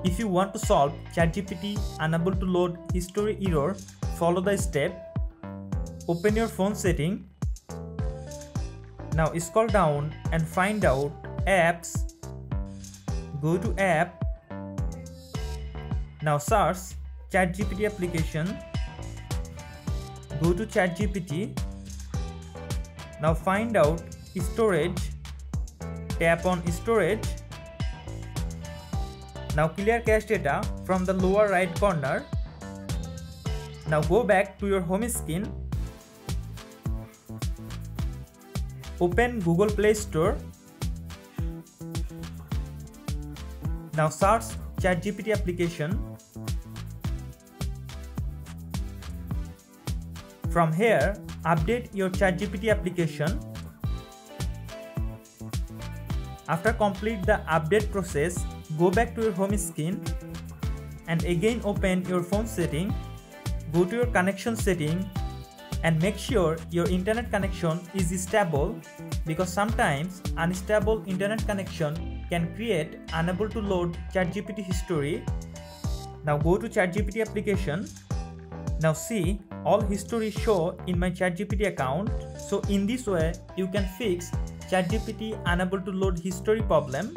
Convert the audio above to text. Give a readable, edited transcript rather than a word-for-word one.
If you want to solve ChatGPT unable to load history error, follow the step. Open your phone setting. Now scroll down and find out apps. Go to app. Now search ChatGPT application. Go to ChatGPT. Now find out storage. Tap on storage. Now clear cache data from the lower right corner. Now go back to your home screen. Open Google Play Store. Now search ChatGPT application. From here, update your ChatGPT application. After complete the update process, go back to your home screen and again open your phone setting. Go to your connection setting and make sure your internet connection is stable, because sometimes unstable internet connection can create unable to load ChatGPT history. Now go to ChatGPT application. Now see all history show in my ChatGPT account. So in this way you can fix ChatGPT unable to load history problem.